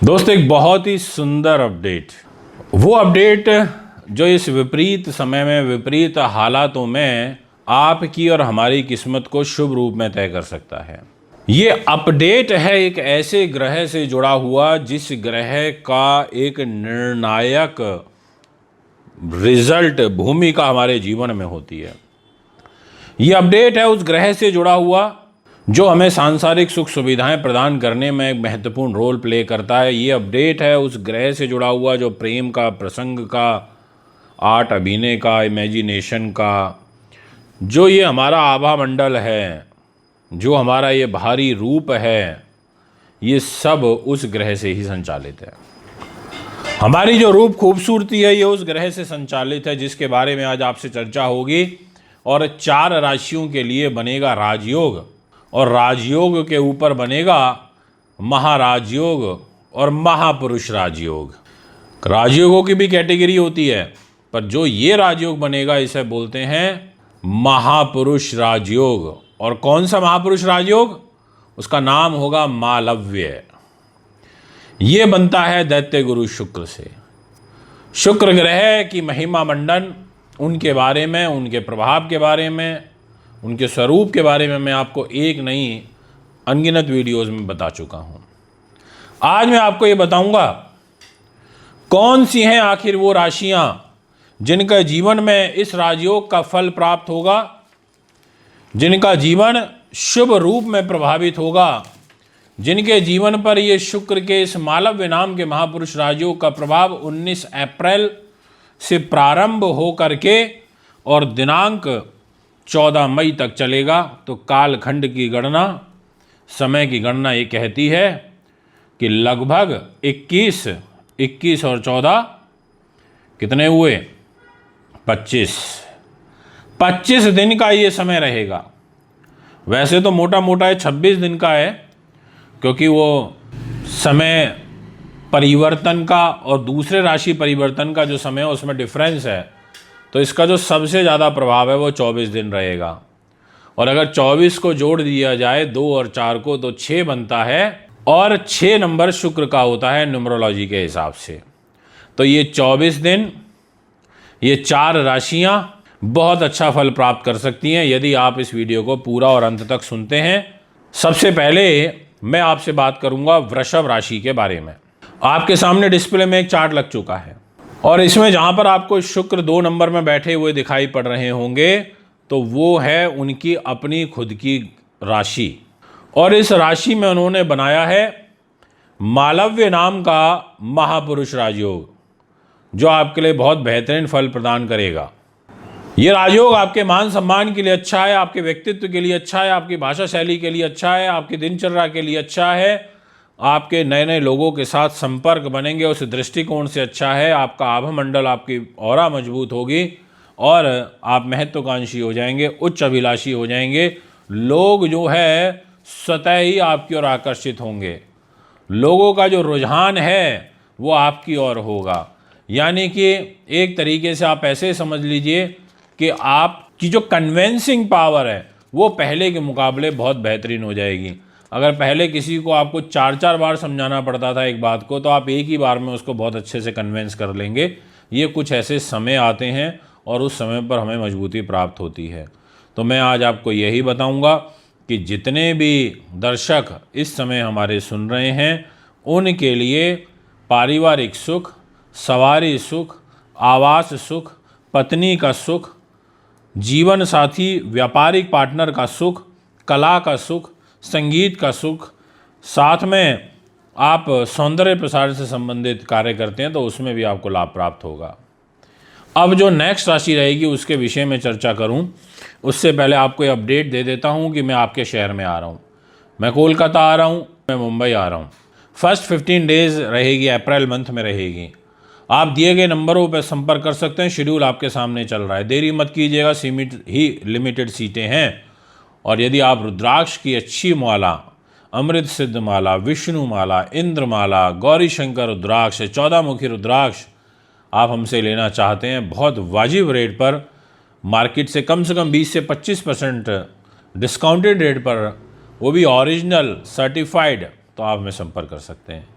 दोस्तों, एक बहुत ही सुंदर अपडेट, वो अपडेट जो इस विपरीत समय में, विपरीत हालातों में आपकी और हमारी किस्मत को शुभ रूप में तय कर सकता है। ये अपडेट है एक ऐसे ग्रह से जुड़ा हुआ जिस ग्रह का एक निर्णायक रिजल्ट, भूमिका हमारे जीवन में होती है। ये अपडेट है उस ग्रह से जुड़ा हुआ जो हमें सांसारिक सुख सुविधाएं प्रदान करने में एक महत्वपूर्ण रोल प्ले करता है। ये अपडेट है उस ग्रह से जुड़ा हुआ जो प्रेम का, प्रसंग का, आर्ट, अभिनय का, इमेजिनेशन का, जो ये हमारा आभा मंडल है, जो हमारा ये भारी रूप है, ये सब उस ग्रह से ही संचालित है। हमारी जो रूप खूबसूरती है ये उस ग्रह से संचालित है, जिसके बारे में आज आपसे चर्चा होगी। और 4 राशियों के लिए बनेगा राजयोग, और राजयोग के ऊपर बनेगा महाराजयोग और महापुरुष राजयोग। राजयोगों की भी कैटेगरी होती है, पर जो ये राजयोग बनेगा इसे बोलते हैं महापुरुष राजयोग। और कौन सा महापुरुष राजयोग? उसका नाम होगा मालव्य। ये बनता है दैत्य गुरु शुक्र से। शुक्र ग्रह की महिमा मंडन, उनके बारे में, उनके प्रभाव के बारे में, उनके स्वरूप के बारे में मैं आपको एक नई अनगिनत वीडियोस में बता चुका हूं। आज मैं आपको ये बताऊंगा कौन सी हैं आखिर वो राशियां जिनका जीवन में इस राजयोग का फल प्राप्त होगा, जिनका जीवन शुभ रूप में प्रभावित होगा, जिनके जीवन पर ये शुक्र के इस मालव्य नाम के महापुरुष राजयोग का प्रभाव 19 अप्रैल से प्रारंभ हो करके और दिनांक 14 मई तक चलेगा। तो कालखंड की गणना, समय की गणना ये कहती है कि लगभग 21 और 14 कितने हुए? 25 दिन का ये समय रहेगा। वैसे तो मोटा मोटा है 26 दिन का है, क्योंकि वो समय परिवर्तन का और दूसरे राशि परिवर्तन का जो समय है उसमें डिफरेंस है। तो इसका जो सबसे ज़्यादा प्रभाव है वो 24 दिन रहेगा। और अगर 24 को जोड़ दिया जाए 2 और 4 को तो 6 बनता है, और 6 नंबर शुक्र का होता है न्यूमरोलॉजी के हिसाब से। तो ये 24 दिन, ये 4 राशियां बहुत अच्छा फल प्राप्त कर सकती हैं यदि आप इस वीडियो को पूरा और अंत तक सुनते हैं। सबसे पहले मैं आपसे बात करूंगा वृषभ राशि के बारे में। आपके सामने डिस्प्ले में एक चार्ट लग चुका है, और इसमें जहां पर आपको शुक्र 2 नंबर में बैठे हुए दिखाई पड़ रहे होंगे तो वो है उनकी अपनी खुद की राशि। और इस राशि में उन्होंने बनाया है मालव्य नाम का महापुरुष राजयोग, जो आपके लिए बहुत बेहतरीन फल प्रदान करेगा। ये राजयोग आपके मान सम्मान के लिए अच्छा है, आपके व्यक्तित्व के लिए अच्छा है, आपकी भाषा शैली के लिए अच्छा है, आपकी दिनचर्या के लिए अच्छा है, आपके नए नए लोगों के साथ संपर्क बनेंगे उस दृष्टिकोण से अच्छा है, आपका आभा मंडल, आपकी ऑरा मजबूत होगी और आप महत्वाकांक्षी हो जाएंगे, उच्च अभिलाषी हो जाएंगे। लोग जो है स्वतः ही आपकी ओर आकर्षित होंगे। लोगों का जो रुझान है वो आपकी ओर होगा। यानी कि एक तरीके से आप ऐसे समझ लीजिए कि आपकी जो कन्विंसिंग पावर है वो पहले के मुकाबले बहुत बेहतरीन हो जाएगी। अगर पहले किसी को आपको 4 बार समझाना पड़ता था एक बात को, तो आप एक ही बार में उसको बहुत अच्छे से कन्विंस कर लेंगे। ये कुछ ऐसे समय आते हैं और उस समय पर हमें मजबूती प्राप्त होती है। तो मैं आज आपको यही बताऊंगा कि जितने भी दर्शक इस समय हमारे सुन रहे हैं उनके लिए पारिवारिक सुख, सवारी सुख, आवास सुख, पत्नी का सुख, जीवन साथी, व्यापारिक पार्टनर का सुख, कला का सुख, संगीत का सुख, साथ में आप सौंदर्य प्रसार से संबंधित कार्य करते हैं तो उसमें भी आपको लाभ प्राप्त होगा। अब जो नेक्स्ट राशि रहेगी उसके विषय में चर्चा करूं, उससे पहले आपको ये अपडेट दे देता हूं कि मैं आपके शहर में आ रहा हूं। मैं कोलकाता आ रहा हूं, मैं मुंबई आ रहा हूं। फर्स्ट 15 डेज रहेगी, अप्रैल मंथ में रहेगी। आप दिए गए नंबरों पर संपर्क कर सकते हैं। शेड्यूल आपके सामने चल रहा है, देरी मत कीजिएगा, सीमित ही लिमिटेड सीटें हैं। और यदि आप रुद्राक्ष की अच्छी माला, अमृत सिद्ध माला, विष्णु माला, इंद्र माला, गौरी शंकर रुद्राक्ष, 14 मुखी रुद्राक्ष आप हमसे लेना चाहते हैं बहुत वाजिब रेट पर, मार्केट से कम 20 से 25% डिस्काउंटेड रेट पर, वो भी ओरिजिनल सर्टिफाइड, तो आप हमें संपर्क कर सकते हैं।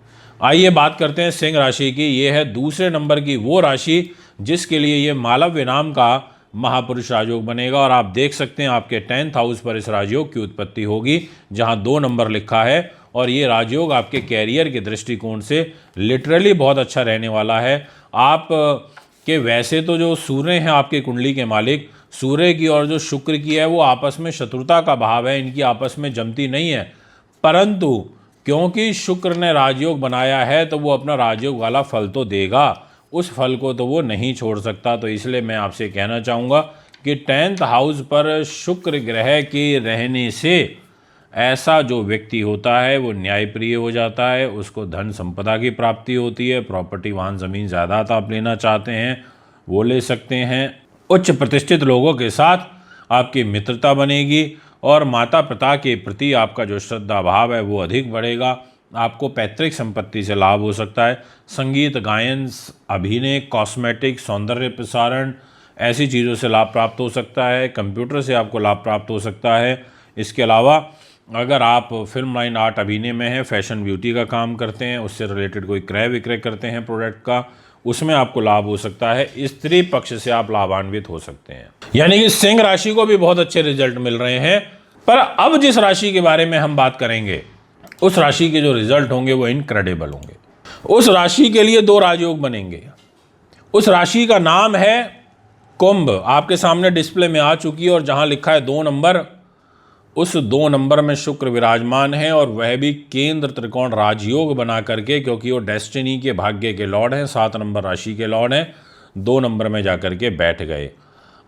आइए बात करते हैं सिंह राशि की। ये है दूसरे नंबर की वो राशि जिसके लिए ये मालव्य नाम का महापुरुष राजयोग बनेगा। और आप देख सकते हैं आपके 10th हाउस पर इस राजयोग की उत्पत्ति होगी, जहां 2 नंबर लिखा है। और ये राजयोग आपके कैरियर के दृष्टिकोण से लिटरली बहुत अच्छा रहने वाला है। आप के वैसे तो जो सूर्य हैं आपके कुंडली के मालिक, सूर्य की और जो शुक्र की है वो आपस में शत्रुता का भाव है, इनकी आपस में जमती नहीं है। परंतु क्योंकि शुक्र ने राजयोग बनाया है तो वो अपना राजयोग वाला फल तो देगा, उस फल को तो वो नहीं छोड़ सकता। तो इसलिए मैं आपसे कहना चाहूँगा कि 10th हाउस पर शुक्र ग्रह के रहने से ऐसा जो व्यक्ति होता है वो न्यायप्रिय हो जाता है, उसको धन संपदा की प्राप्ति होती है, प्रॉपर्टी वाहन ज़मीन जायदाद आप लेना चाहते हैं वो ले सकते हैं। उच्च प्रतिष्ठित लोगों के साथ आपकी मित्रता बनेगी और माता पिता के प्रति आपका जो श्रद्धा भाव है वो अधिक बढ़ेगा। आपको पैतृक संपत्ति से लाभ हो सकता है। संगीत, गायन, अभिनय, कॉस्मेटिक, सौंदर्य प्रसारण, ऐसी चीज़ों से लाभ प्राप्त हो सकता है। कंप्यूटर से आपको लाभ प्राप्त हो सकता है। इसके अलावा अगर आप फिल्म लाइन, आर्ट, अभिनय में हैं, फैशन ब्यूटी का काम करते हैं, उससे रिलेटेड कोई क्रय विक्रय करते हैं प्रोडक्ट का, उसमें आपको लाभ हो सकता है। स्त्री पक्ष से आप लाभान्वित हो सकते हैं। यानी कि सिंह राशि को भी बहुत अच्छे रिजल्ट मिल रहे हैं। पर अब जिस राशि के बारे में हम बात करेंगे, उस राशि के जो रिजल्ट होंगे वो इनक्रेडिबल होंगे। उस राशि के लिए 2 राजयोग बनेंगे। उस राशि का नाम है कुंभ। आपके सामने डिस्प्ले में आ चुकी है और जहां लिखा है 2 नंबर, उस 2 नंबर में शुक्र विराजमान है और वह भी केंद्र त्रिकोण राजयोग बना करके, क्योंकि वो डेस्टिनी के भाग्य के लॉर्ड हैं, 7 नंबर राशि के लॉर्ड हैं, 2 नंबर में जाकर के बैठ गए।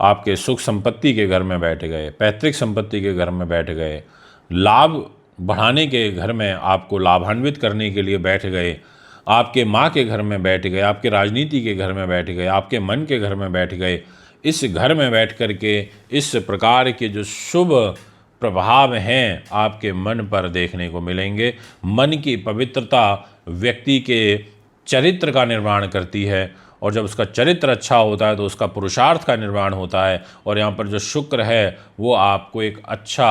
आपके सुख संपत्ति के घर में बैठ गए, पैतृक संपत्ति के घर में बैठ गए, लाभ बढ़ाने के घर में आपको लाभान्वित करने के लिए बैठ गए, आपके माँ के घर में बैठ गए, आपके राजनीति के घर में बैठ गए, आपके मन के घर में बैठ गए। इस घर में बैठ कर के इस प्रकार के जो शुभ प्रभाव हैं आपके मन पर देखने को मिलेंगे। मन की पवित्रता व्यक्ति के चरित्र का निर्माण करती है और जब उसका चरित्र अच्छा होता है तो उसका पुरुषार्थ का निर्माण होता है। और यहाँ पर जो शुक्र है वो आपको एक अच्छा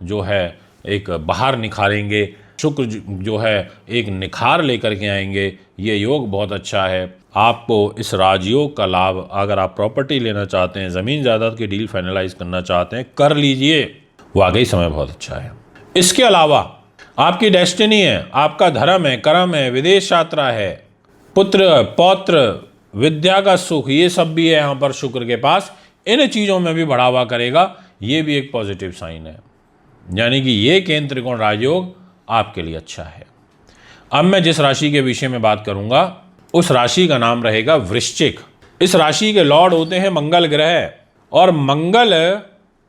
जो है एक बाहर निखारेंगे। शुक्र जो है एक निखार लेकर के आएंगे। ये योग बहुत अच्छा है। आपको इस राजयोग का लाभ, अगर आप प्रॉपर्टी लेना चाहते हैं, ज़मीन जायदाद की डील फाइनलाइज करना चाहते हैं, कर लीजिए, वाकई समय बहुत अच्छा है। इसके अलावा आपकी डेस्टिनी है, आपका धर्म है, कर्म है, विदेश यात्रा है, पुत्र पौत्र, विद्या का सुख, ये सब भी है यहाँ पर शुक्र के पास। इन चीज़ों में भी बढ़ावा करेगा, ये भी एक पॉजिटिव साइन है। यानी कि ये केंद्र त्रिकोण राजयोग आपके लिए अच्छा है। अब मैं जिस राशि के विषय में बात करूंगा उस राशि का नाम रहेगा वृश्चिक। इस राशि के लॉर्ड होते हैं मंगल ग्रह। और मंगल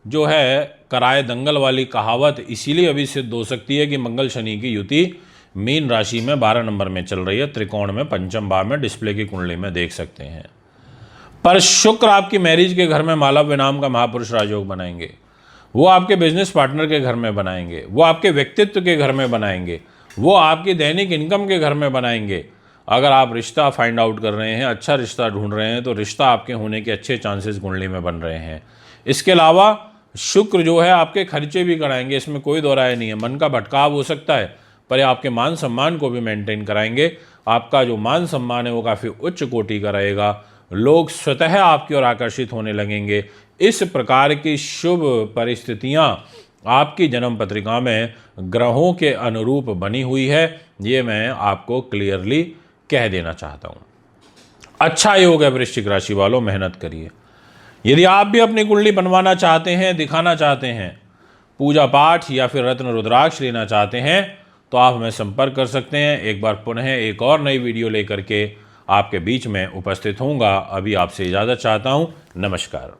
जो है कराए दंगल वाली कहावत इसीलिए अभी सिद्ध हो सकती है कि मंगल शनि की युति मीन राशि में 12 नंबर में चल रही है, त्रिकोण में 5th भाव में, डिस्प्ले की कुंडली में देख सकते हैं। पर शुक्र आपकी मैरिज के घर में मालव्य नाम का महापुरुष राजयोग बनाएंगे, वो आपके बिजनेस पार्टनर के घर में बनाएंगे, वो आपके व्यक्तित्व के घर में बनाएंगे, वो आपकी दैनिक इनकम के घर में बनाएंगे। अगर आप रिश्ता फाइंड आउट कर रहे हैं, अच्छा रिश्ता ढूंढ रहे हैं, तो रिश्ता आपके होने के अच्छे चांसेस कुंडली में बन रहे हैं। इसके अलावा शुक्र जो है आपके खर्चे भी कराएंगे, इसमें कोई दो राय नहीं है। मन का भटकाव हो सकता है पर ये आपके मान सम्मान को भी मेंटेन कराएंगे। आपका जो मान सम्मान है वो काफ़ी उच्च कोटि का रहेगा। लोग स्वतः आपकी ओर आकर्षित होने लगेंगे। इस प्रकार की शुभ परिस्थितियां आपकी जन्म पत्रिका में ग्रहों के अनुरूप बनी हुई है, ये मैं आपको क्लियरली कह देना चाहता हूँ। अच्छा योग है वृश्चिक राशि वालों, मेहनत करिए। यदि आप भी अपनी कुंडली बनवाना चाहते हैं, दिखाना चाहते हैं, पूजा पाठ या फिर रत्न रुद्राक्ष लेना चाहते हैं, तो आप हमें संपर्क कर सकते हैं। एक बार पुनः एक और नई वीडियो लेकर के आपके बीच में उपस्थित होऊंगा। अभी आपसे इजाज़त चाहता हूँ। नमस्कार।